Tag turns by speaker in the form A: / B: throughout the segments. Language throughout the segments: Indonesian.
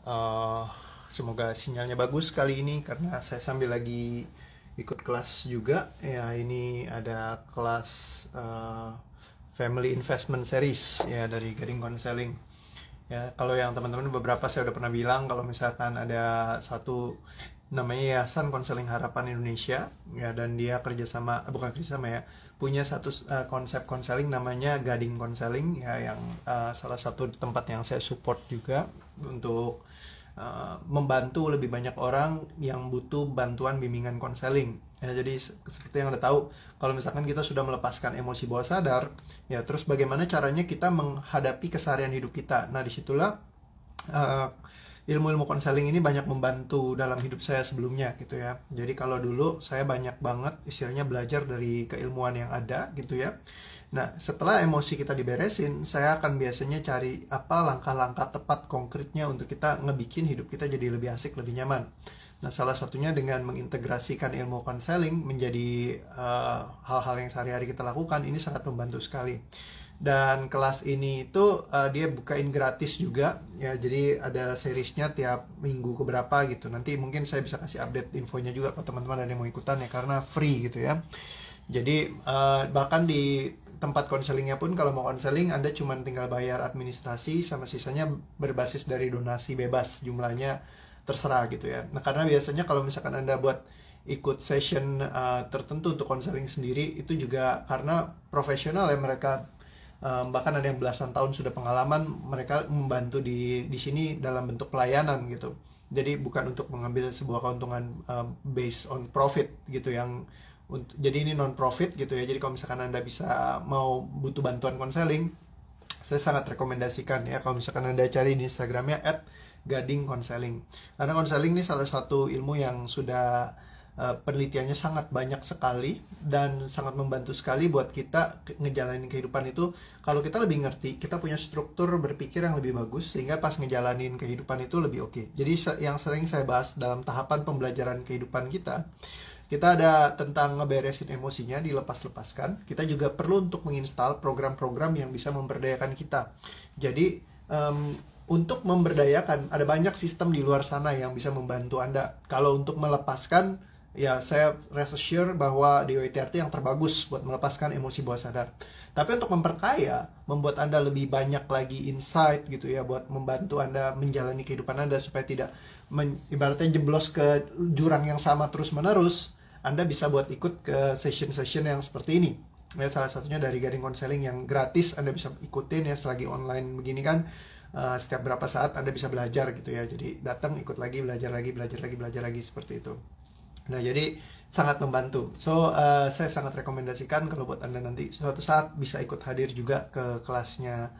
A: Eh, Semoga sinyalnya bagus kali ini karena saya sambil lagi ikut kelas juga. Ya, ini ada kelas Family Investment Series ya dari Gading Counseling. Ya, kalau yang teman-teman beberapa saya udah pernah bilang kalau misalkan ada satu namanya Yayasan Konseling Harapan Indonesia ya, dan dia kerjasama bukan kerjasama ya, punya satu konsep konseling namanya Gading Konseling ya, yang salah satu tempat yang saya support juga untuk membantu lebih banyak orang yang butuh bantuan bimbingan konseling. Ya, jadi seperti yang Anda tahu, kalau misalkan kita sudah melepaskan emosi bawah sadar, ya terus bagaimana caranya kita menghadapi keseharian hidup kita. Nah, disitulah uh, ilmu-ilmu konseling ini banyak membantu dalam hidup saya sebelumnya gitu ya. Jadi kalau dulu saya banyak banget istilahnya belajar dari keilmuan yang ada gitu ya. Nah, setelah emosi kita diberesin, saya akan biasanya cari apa langkah-langkah tepat konkretnya untuk kita ngebikin hidup kita jadi lebih asik, lebih nyaman. Nah, salah satunya dengan mengintegrasikan ilmu konseling menjadi hal-hal yang sehari-hari kita lakukan, ini sangat membantu sekali. Dan kelas ini itu dia bukain gratis juga ya, jadi ada seriesnya tiap minggu keberapa gitu. Nanti mungkin saya bisa kasih update infonya juga kalau teman-teman ada yang mau ikutan ya, karena free gitu ya. Jadi bahkan di tempat konselingnya pun kalau mau konseling Anda cuma tinggal bayar administrasi, sama sisanya berbasis dari donasi bebas, jumlahnya terserah gitu ya. Nah, karena biasanya kalau misalkan Anda buat ikut session tertentu untuk konseling sendiri, itu juga karena profesional ya mereka. Bahkan ada yang belasan tahun sudah pengalaman, mereka membantu di sini dalam bentuk pelayanan gitu. Jadi bukan untuk mengambil sebuah keuntungan based on profit gitu, yang jadi ini non profit gitu ya. Jadi kalau misalkan Anda bisa mau butuh bantuan konseling, saya sangat rekomendasikan ya kalau misalkan Anda cari di Instagramnya @gadingkonseling. Karena konseling ini salah satu ilmu yang sudah penelitiannya sangat banyak sekali dan sangat membantu sekali buat kita ngejalanin kehidupan itu. Kalau kita lebih ngerti, kita punya struktur berpikir yang lebih bagus, sehingga pas ngejalanin kehidupan itu lebih oke. Jadi yang sering saya bahas dalam tahapan pembelajaran kehidupan kita ada tentang ngeberesin emosinya, dilepas-lepaskan. Kita juga perlu untuk menginstal program-program yang bisa memberdayakan kita. Jadi untuk memberdayakan, ada banyak sistem di luar sana yang bisa membantu Anda. Kalau untuk melepaskan, ya saya rest assure bahwa DWTRT yang terbagus buat melepaskan emosi bawah sadar. Tapi untuk memperkaya, membuat Anda lebih banyak lagi insight gitu ya, buat membantu Anda menjalani kehidupan Anda supaya tidak ibaratnya jeblos ke jurang yang sama terus-menerus, Anda bisa buat ikut ke session-session yang seperti ini. Ya, salah satunya dari Gading Counseling yang gratis, Anda bisa ikutin ya, selagi online begini kan. Setiap berapa saat Anda bisa belajar gitu ya. Jadi datang, ikut lagi, belajar lagi, belajar lagi seperti itu. Nah, jadi sangat membantu. So, saya sangat rekomendasikan kalau buat Anda nanti suatu saat bisa ikut hadir juga ke kelasnya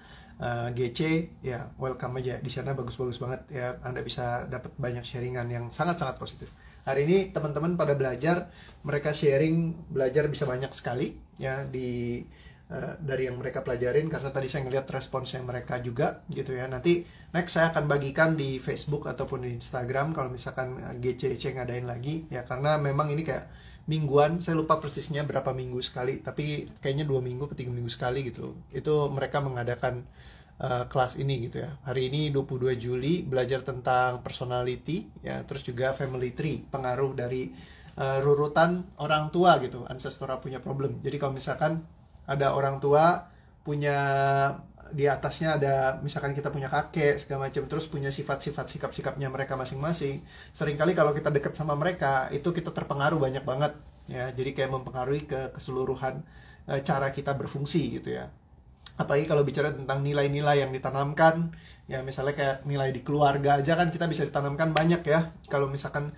A: GC, ya welcome aja. Di sana bagus-bagus banget ya. Anda bisa dapat banyak sharingan yang sangat-sangat positif. Hari ini teman-teman pada belajar, mereka sharing belajar bisa banyak sekali ya dari yang mereka pelajarin, karena tadi saya ngeliat responsnya mereka juga gitu ya. Nanti next saya akan bagikan di Facebook ataupun di Instagram kalau misalkan GCC ngadain lagi ya, karena memang ini kayak mingguan, saya lupa persisnya berapa minggu sekali, tapi kayaknya 2 minggu atau 3 minggu sekali gitu. Itu mereka mengadakan kelas ini gitu ya. Hari ini 22 Juli belajar tentang personality ya, terus juga family tree, pengaruh dari rurutan orang tua gitu, ancestral punya problem. Jadi kalau misalkan ada orang tua punya di atasnya ada, misalkan kita punya kakek segala macam, terus punya sifat-sifat sikap-sikapnya mereka masing-masing. Seringkali kalau kita dekat sama mereka itu kita terpengaruh banyak banget ya. Jadi kayak mempengaruhi ke keseluruhan cara kita berfungsi gitu ya. Apalagi kalau bicara tentang nilai-nilai yang ditanamkan ya, misalnya kayak nilai di keluarga aja kan kita bisa ditanamkan banyak ya. Kalau misalkan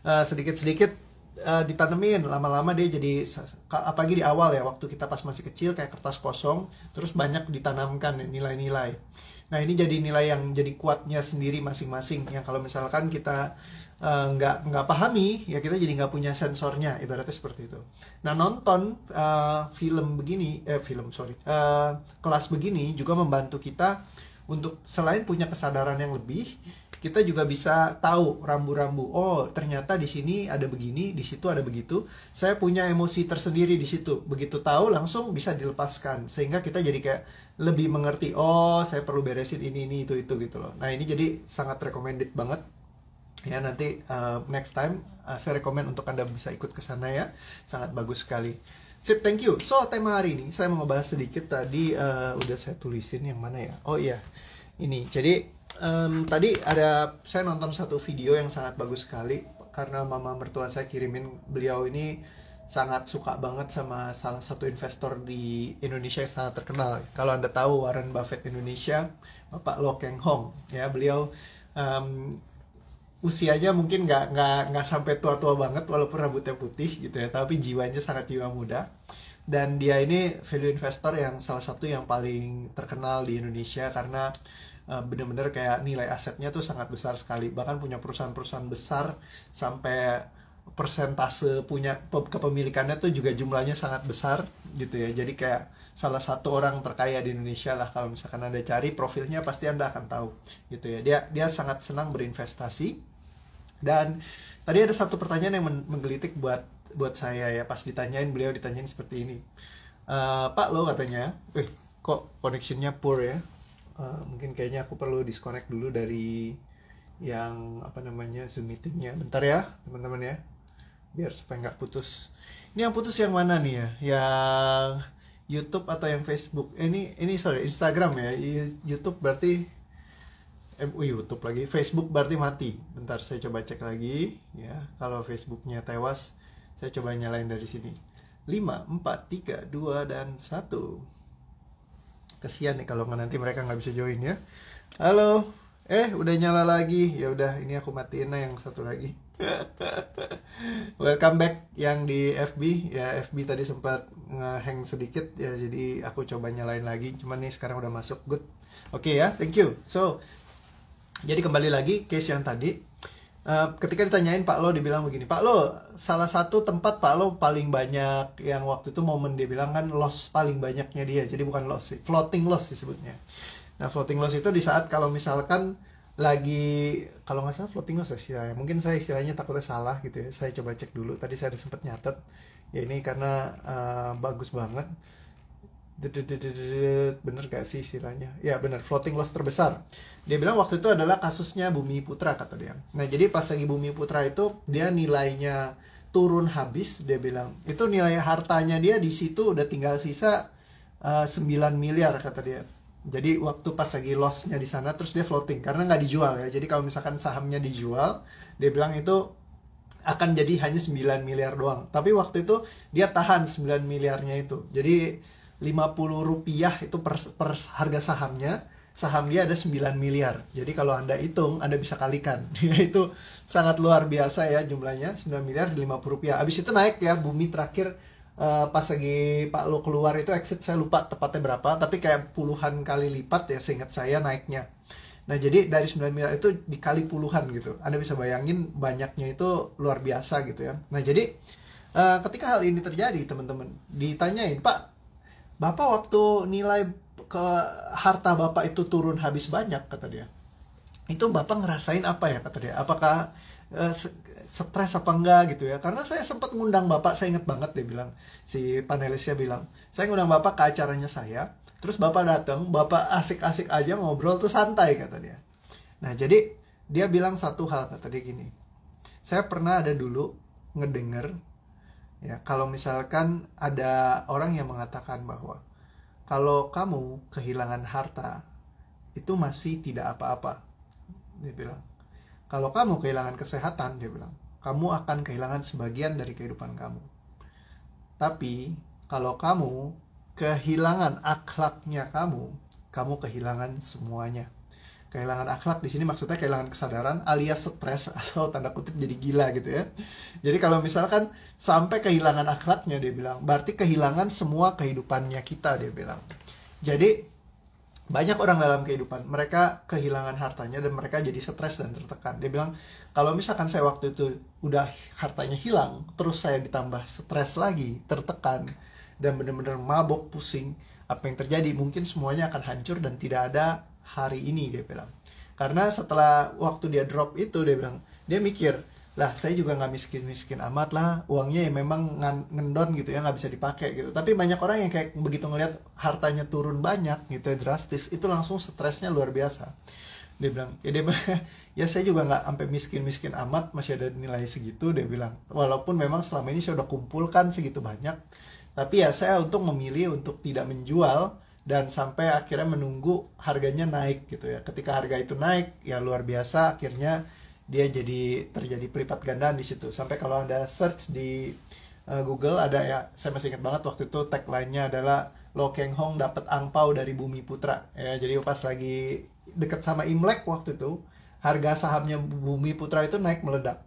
A: sedikit-sedikit ditanemin, lama-lama dia jadi, apalagi di awal ya, waktu kita pas masih kecil kayak kertas kosong, terus banyak ditanamkan nilai-nilai. Nah, ini jadi nilai yang jadi kuatnya sendiri masing-masing ya. Kalau misalkan kita nggak pahami ya, kita jadi nggak punya sensornya, ibaratnya seperti itu. Nah, nonton kelas begini juga membantu kita untuk selain punya kesadaran yang lebih, kita juga bisa tahu rambu-rambu. Oh, ternyata di sini ada begini, di situ ada begitu. Saya punya emosi tersendiri di situ. Begitu tahu langsung bisa dilepaskan sehingga kita jadi kayak lebih mengerti. Oh, saya perlu beresin ini itu gitu loh. Nah, ini jadi sangat recommended banget. Ya, nanti next time saya rekomen untuk Anda bisa ikut ke sana ya. Sangat bagus sekali. Sip, thank you. So, tema hari ini saya mau ngebahas sedikit tadi udah saya tulisin yang mana ya? Oh iya. Ini. Jadi tadi saya nonton satu video yang sangat bagus sekali karena mama mertua saya kirimin. Beliau ini sangat suka banget sama salah satu investor di Indonesia yang sangat terkenal. Kalau Anda tahu Warren Buffett Indonesia, Bapak Lo Keng Hong, ya beliau usianya mungkin nggak sampai tua-tua banget walaupun rambutnya putih gitu ya, tapi jiwanya sangat jiwa muda. Dan dia ini value investor yang salah satu yang paling terkenal di Indonesia karena bener-bener kayak nilai asetnya tuh sangat besar sekali, bahkan punya perusahaan-perusahaan besar sampai persentase punya kepemilikannya tuh juga jumlahnya sangat besar gitu ya. Jadi kayak salah satu orang terkaya di Indonesia lah, kalau misalkan Anda cari profilnya pasti Anda akan tahu gitu ya. Dia sangat senang berinvestasi. Dan tadi ada satu pertanyaan yang menggelitik buat saya ya, pas beliau ditanyain seperti ini. Pak Lo katanya, kok connectionnya poor ya? Mungkin kayaknya aku perlu disconnect dulu dari yang Zoom meetingnya. Bentar ya teman-teman ya, biar supaya nggak putus. Ini yang putus yang mana nih ya? Yang YouTube atau yang Facebook? Ini sorry, Instagram ya. YouTube berarti YouTube lagi, Facebook berarti mati. Bentar saya coba cek lagi ya. Kalau Facebooknya tewas, saya coba nyalain dari sini. 5, 4, 3, 2, dan 1. Kasihan nih kalau nanti mereka nggak bisa join ya. Halo, udah nyala lagi. Ya udah, ini aku matiin yang satu lagi. Welcome back yang di FB ya. FB tadi sempat nge-hang sedikit ya, jadi aku coba nyalain lagi. Cuman nih sekarang udah masuk, good. Oke ya, thank you. So, jadi kembali lagi case yang tadi, ketika ditanyain Pak Lo, dibilang begini, Pak Lo, salah satu tempat Pak Lo paling banyak yang waktu itu momen dia bilang kan loss paling banyaknya dia, jadi bukan loss sih, floating loss disebutnya. Nah, floating loss itu di saat kalau misalkan lagi, kalau nggak salah floating loss istilahnya, mungkin saya istilahnya takutnya salah gitu ya, saya coba cek dulu, tadi saya sempat nyatet, ya ini karena bagus banget. Bener gak sih istilahnya? Ya bener, floating loss terbesar. Dia bilang waktu itu adalah kasusnya Bumi Putra, kata dia. Nah, jadi pas lagi Bumi Putra itu dia nilainya turun habis, dia bilang. Itu nilai hartanya dia di situ udah tinggal sisa 9 miliar, kata dia. Jadi waktu pas lagi loss-nya di sana, terus dia floating karena nggak dijual ya. Jadi kalau misalkan sahamnya dijual, dia bilang itu akan jadi hanya 9 miliar doang. Tapi waktu itu dia tahan 9 miliarnya itu. Jadi 50 rupiah itu per harga sahamnya, saham dia ada 9 miliar. Jadi kalau Anda hitung, Anda bisa kalikan. Itu sangat luar biasa ya jumlahnya, 9 miliar di 50 rupiah. Habis itu naik ya, Bumi terakhir pas lagi Pak Lo keluar itu exit, saya lupa tepatnya berapa, tapi kayak puluhan kali lipat ya seingat saya naiknya. Nah, jadi dari 9 miliar itu dikali puluhan gitu. Anda bisa bayangin banyaknya itu luar biasa gitu ya. Nah, jadi ketika hal ini terjadi, teman-teman, ditanyain, Pak, Bapak waktu nilai ke harta Bapak itu turun habis banyak, kata dia. Itu Bapak ngerasain apa ya, kata dia. Apakah stres apa enggak gitu ya. Karena saya sempat ngundang Bapak, saya ingat banget dia bilang. Si panelisnya bilang, saya ngundang Bapak ke acaranya saya. Terus Bapak datang, Bapak asik-asik aja ngobrol tuh santai, kata dia. Nah, jadi dia bilang satu hal, kata dia gini. Saya pernah ada dulu ngedenger ya, kalau misalkan ada orang yang mengatakan bahwa kalau kamu kehilangan harta, itu masih tidak apa-apa. Dia bilang, kalau kamu kehilangan kesehatan, dia bilang, kamu akan kehilangan sebagian dari kehidupan kamu. Tapi, kalau kamu kehilangan akhlaknya kamu kehilangan semuanya. Kehilangan akhlak di sini maksudnya kehilangan kesadaran alias stres atau tanda kutip jadi gila gitu ya. Jadi kalau misalkan sampai kehilangan akhlaknya, dia bilang, berarti kehilangan semua kehidupannya kita, dia bilang. Jadi banyak orang dalam kehidupan, mereka kehilangan hartanya dan mereka jadi stres dan tertekan. Dia bilang, kalau misalkan saya waktu itu udah hartanya hilang, terus saya ditambah stres lagi, tertekan, dan benar-benar mabok, pusing, apa yang terjadi? Mungkin semuanya akan hancur dan tidak ada hari ini, dia bilang. Karena setelah waktu dia drop itu, dia bilang, dia mikir, lah saya juga nggak miskin-miskin amat lah, uangnya ya memang ngendon gitu ya, nggak bisa dipakai gitu. Tapi banyak orang yang kayak begitu ngelihat hartanya turun banyak gitu ya, drastis, itu langsung stresnya luar biasa. Dia bilang, ya dia ya saya juga nggak sampai miskin-miskin amat, masih ada nilai segitu, dia bilang. Walaupun memang selama ini saya udah kumpulkan segitu banyak, tapi ya saya untuk memilih untuk tidak menjual dan sampai akhirnya menunggu harganya naik gitu ya. Ketika harga itu naik, ya luar biasa, akhirnya dia jadi terjadi pelipat gandaan di situ. Sampai kalau Anda search di Google ada ya, saya masih ingat banget waktu itu tagline-nya adalah Lo Keng Hong dapat angpau dari Bumi Putra. Ya, jadi pas lagi deket sama Imlek waktu itu, harga sahamnya Bumi Putra itu naik meledak.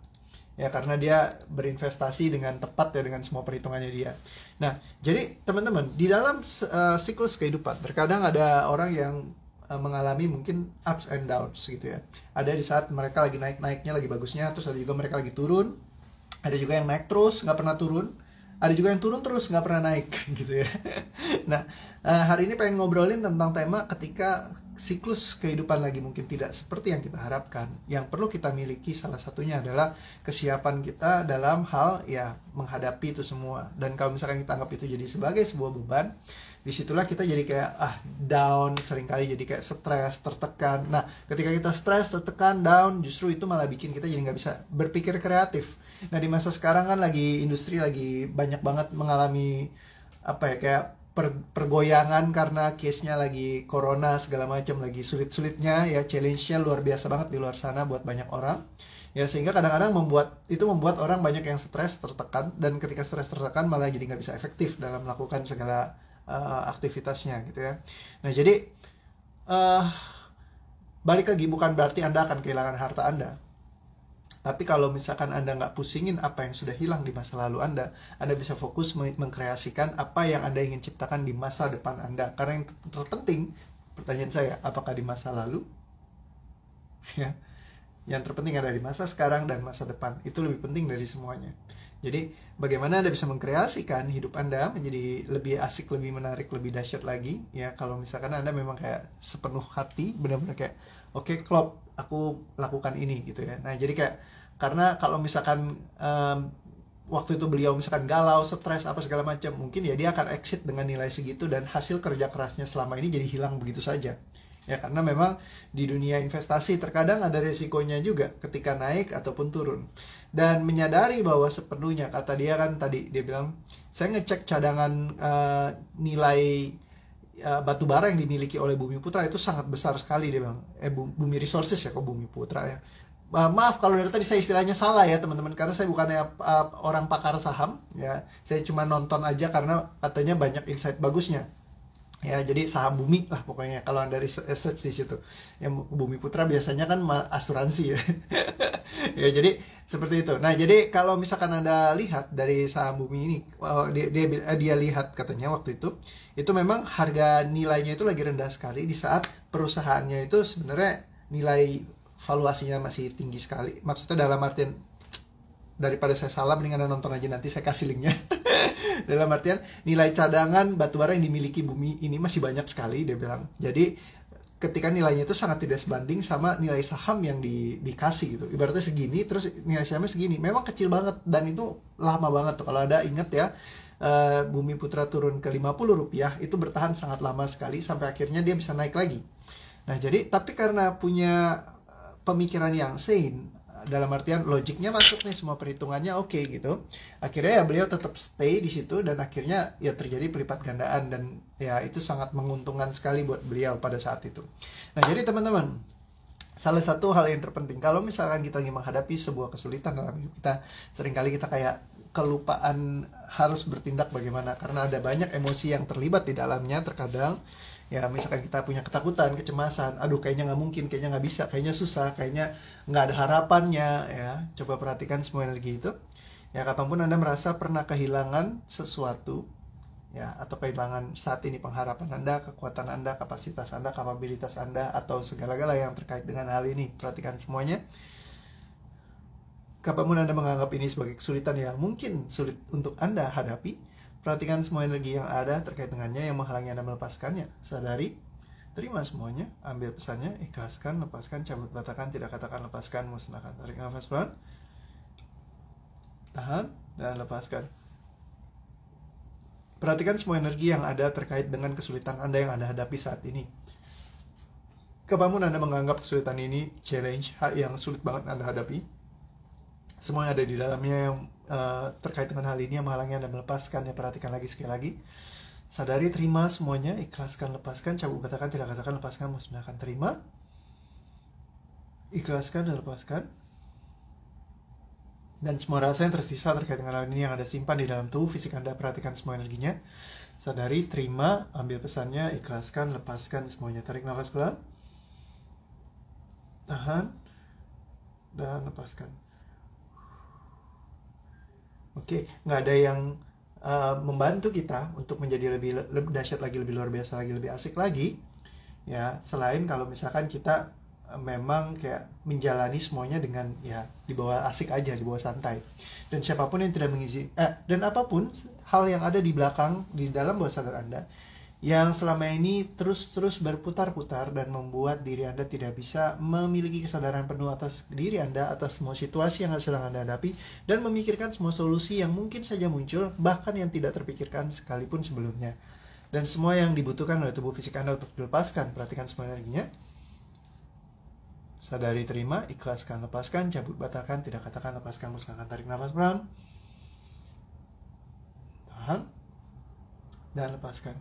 A: Ya karena dia berinvestasi dengan tepat ya dengan semua perhitungannya dia. Nah, jadi teman-teman, di dalam siklus kehidupan terkadang ada orang yang mengalami mungkin ups and downs gitu ya. Ada di saat mereka lagi naik-naiknya, lagi bagusnya, terus ada juga mereka lagi turun. Ada juga yang naik terus nggak pernah turun, ada juga yang turun terus nggak pernah naik gitu ya. Nah, hari ini pengen ngobrolin tentang tema ketika siklus kehidupan lagi mungkin tidak seperti yang kita harapkan. Yang perlu kita miliki salah satunya adalah kesiapan kita dalam hal ya menghadapi itu semua. Dan kalau misalkan kita anggap itu jadi sebagai sebuah beban, disitulah kita jadi kayak down, seringkali jadi kayak stres, tertekan. Nah, ketika kita stres, tertekan, down, justru itu malah bikin kita jadi nggak bisa berpikir kreatif. Nah, di masa sekarang kan lagi industri lagi banyak banget mengalami apa ya, kayak pergoyangan karena case-nya lagi corona segala macam, lagi sulit-sulitnya ya, challenge-nya luar biasa banget di luar sana buat banyak orang. Ya sehingga kadang-kadang membuat orang banyak yang stres, tertekan, dan ketika stres tertekan malah jadi nggak bisa efektif dalam melakukan segala aktivitasnya gitu ya. Nah, jadi balik lagi, bukan berarti Anda akan kehilangan harta Anda. Tapi kalau misalkan Anda nggak pusingin apa yang sudah hilang di masa lalu Anda bisa fokus mengkreasikan apa yang Anda ingin ciptakan di masa depan Anda. Karena yang terpenting, pertanyaan saya, apakah di masa lalu? Ya, yang terpenting ada di masa sekarang dan masa depan. Itu lebih penting dari semuanya. Jadi, bagaimana Anda bisa mengkreasikan hidup Anda menjadi lebih asik, lebih menarik, lebih dahsyat lagi. Ya, kalau misalkan Anda memang kayak sepenuh hati, benar-benar kayak, oke, klop, aku lakukan ini gitu ya. Nah, jadi kayak, karena kalau misalkan waktu itu beliau misalkan galau, stres, apa segala macam, mungkin ya dia akan exit dengan nilai segitu dan hasil kerja kerasnya selama ini jadi hilang begitu saja. Ya, karena memang di dunia investasi terkadang ada resikonya juga ketika naik ataupun turun. Dan menyadari bahwa sepenuhnya, kata dia kan tadi, dia bilang, saya ngecek cadangan nilai batu bara yang dimiliki oleh Bumi Putra itu sangat besar sekali, dia bilang. Bumi Resources ya, kok Bumi Putra ya. Maaf kalau dari tadi saya istilahnya salah ya teman-teman, karena saya bukannya orang pakar saham ya, saya cuma nonton aja karena katanya banyak insight bagusnya ya. Jadi saham bumi lah pokoknya kalau Anda research di situ. Yang Bumi Putra biasanya kan asuransi ya. Ya jadi seperti itu. Nah, jadi kalau misalkan Anda lihat dari saham bumi ini, dia lihat katanya waktu itu memang harga nilainya itu lagi rendah sekali di saat perusahaannya itu sebenarnya nilai valuasinya masih tinggi sekali. Maksudnya dalam artian, daripada saya salah, mending Anda nonton aja, nanti saya kasih linknya. Dalam artian nilai cadangan batubara yang dimiliki bumi ini masih banyak sekali, dia bilang. Jadi ketika nilainya itu sangat tidak sebanding sama nilai saham yang dikasih gitu. Ibaratnya segini, terus nilai sahamnya segini. Memang kecil banget, dan itu lama banget tuh. Kalau ada ingat ya, Bumi Putra turun ke Rp50, itu bertahan sangat lama sekali, sampai akhirnya dia bisa naik lagi. Nah, jadi tapi karena punya pemikiran yang sane, dalam artian logiknya masuk nih, semua perhitungannya oke gitu, akhirnya ya beliau tetap stay di situ, dan akhirnya ya terjadi pelipat gandaan, dan ya itu sangat menguntungkan sekali buat beliau pada saat itu. Nah, jadi teman-teman, salah satu hal yang terpenting kalau misalkan kita ingin menghadapi sebuah kesulitan dalam hidup kita, seringkali kita kayak kelupaan harus bertindak bagaimana, karena ada banyak emosi yang terlibat di dalamnya terkadang. Ya, misalkan kita punya ketakutan, kecemasan, aduh kayaknya nggak mungkin, kayaknya nggak bisa, kayaknya susah, kayaknya nggak ada harapannya ya. Coba perhatikan semua energi itu. Ya, kapanpun Anda merasa pernah kehilangan sesuatu ya, atau kehilangan saat ini pengharapan Anda, kekuatan Anda, kapasitas Anda, kapabilitas Anda, atau segala-gala yang terkait dengan hal ini, perhatikan semuanya. Kapanpun Anda menganggap ini sebagai kesulitan yang mungkin sulit untuk Anda hadapi, perhatikan semua energi yang ada terkait dengannya yang menghalangi Anda melepaskannya. Sadari, terima semuanya, ambil pesannya, ikhlaskan, lepaskan, cabut, batalkan, tidak katakan, lepaskan, musnahkan. Tarik nafas pelan, tahan, dan lepaskan. Perhatikan semua energi yang ada terkait dengan kesulitan Anda yang Anda hadapi saat ini. Kapanpun Anda menganggap kesulitan ini challenge yang sulit banget Anda hadapi, semua yang ada di dalamnya yang terkait dengan hal ini yang menghalangi Anda melepaskannya, perhatikan lagi sekali lagi. Sadari, terima semuanya, ikhlaskan, lepaskan, cabut, katakan, tidak katakan, lepaskan, musnahkan. Terima, ikhlaskan, dan lepaskan. Dan semua rasa yang tersisa terkait dengan hal ini yang Anda simpan di dalam tubuh fisik Anda, perhatikan semua energinya. Sadari, terima, ambil pesannya, ikhlaskan, lepaskan semuanya. Tarik nafas pelan, tahan, dan lepaskan. Oke, nggak ada yang membantu kita untuk menjadi lebih dahsyat lagi, lebih luar biasa lagi, lebih asik lagi, ya, selain kalau misalkan kita memang kayak menjalani semuanya dengan ya di bawah asik aja, di bawah santai. Dan siapapun yang tidak mengizinkan dan apapun hal yang ada di belakang, di dalam bawah sadar Anda yang selama ini terus berputar-putar dan membuat diri Anda tidak bisa memiliki kesadaran penuh atas diri Anda, atas semua situasi yang sedang Anda hadapi, dan memikirkan semua solusi yang mungkin saja muncul, bahkan yang tidak terpikirkan sekalipun sebelumnya. Dan semua yang dibutuhkan oleh tubuh fisik Anda untuk dilepaskan, perhatikan semua energinya. Sadari, terima, ikhlaskan, lepaskan, cabut, batalkan, tidak katakan, lepaskan, musnahkan. Tarik nafas pelan, tahan, dan lepaskan.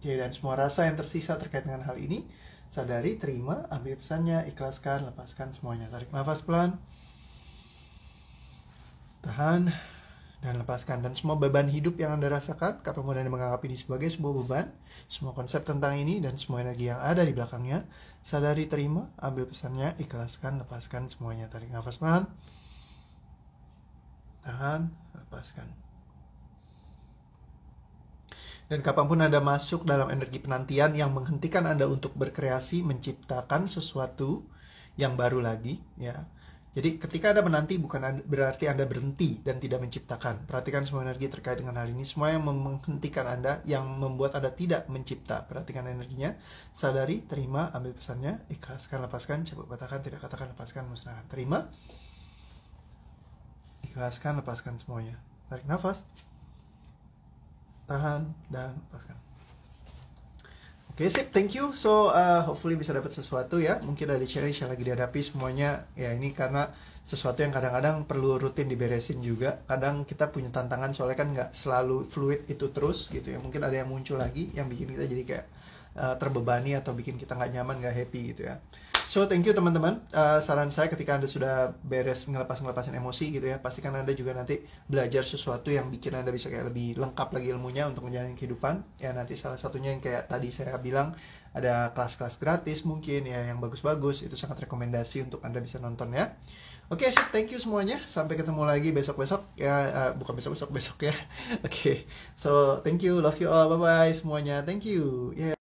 A: Oke, dan semua rasa yang tersisa terkait dengan hal ini, sadari, terima, ambil pesannya, ikhlaskan, lepaskan semuanya. Tarik nafas pelan, tahan, dan lepaskan. Dan semua beban hidup yang Anda rasakan, kapanpun Anda menganggap ini sebagai sebuah beban, semua konsep tentang ini dan semua energi yang ada di belakangnya, sadari, terima, ambil pesannya, ikhlaskan, lepaskan semuanya. Tarik nafas pelan, tahan, lepaskan. Dan kapanpun Anda masuk dalam energi penantian yang menghentikan Anda untuk berkreasi, menciptakan sesuatu yang baru lagi, ya. Jadi ketika Anda menanti bukan berarti Anda berhenti dan tidak menciptakan. Perhatikan semua energi terkait dengan hal ini. Semua yang menghentikan Anda, yang membuat Anda tidak mencipta. Perhatikan energinya. Sadari, terima, ambil pesannya, ikhlaskan, lepaskan, cabut, batalkan, tidak katakan, lepaskan, musnahkan. Terima, ikhlaskan, lepaskan semuanya. Tarik nafas, tahan, dan lepaskan. Oke, sip, thank you. So, hopefully bisa dapat sesuatu ya. Mungkin ada challenge yang lagi dihadapi semuanya. Ya, ini karena sesuatu yang kadang-kadang perlu rutin diberesin juga. Kadang kita punya tantangan soalnya kan nggak selalu fluid itu terus gitu ya. Mungkin ada yang muncul lagi yang bikin kita jadi kayak terbebani atau bikin kita nggak nyaman, nggak happy gitu ya. So, thank you teman-teman. Saran saya ketika Anda sudah beres ngelepasin emosi gitu ya, pastikan Anda juga nanti belajar sesuatu yang bikin Anda bisa kayak lebih lengkap lagi ilmunya untuk menjalani kehidupan. Ya, nanti salah satunya yang kayak tadi saya bilang, ada kelas-kelas gratis mungkin ya, yang bagus-bagus. Itu sangat rekomendasi untuk Anda bisa nonton ya. Oke, sip, thank you semuanya. Sampai ketemu lagi besok-besok ya. Bukan besok-besok ya. Oke, so thank you, love you all, bye-bye semuanya. Thank you. Yeah.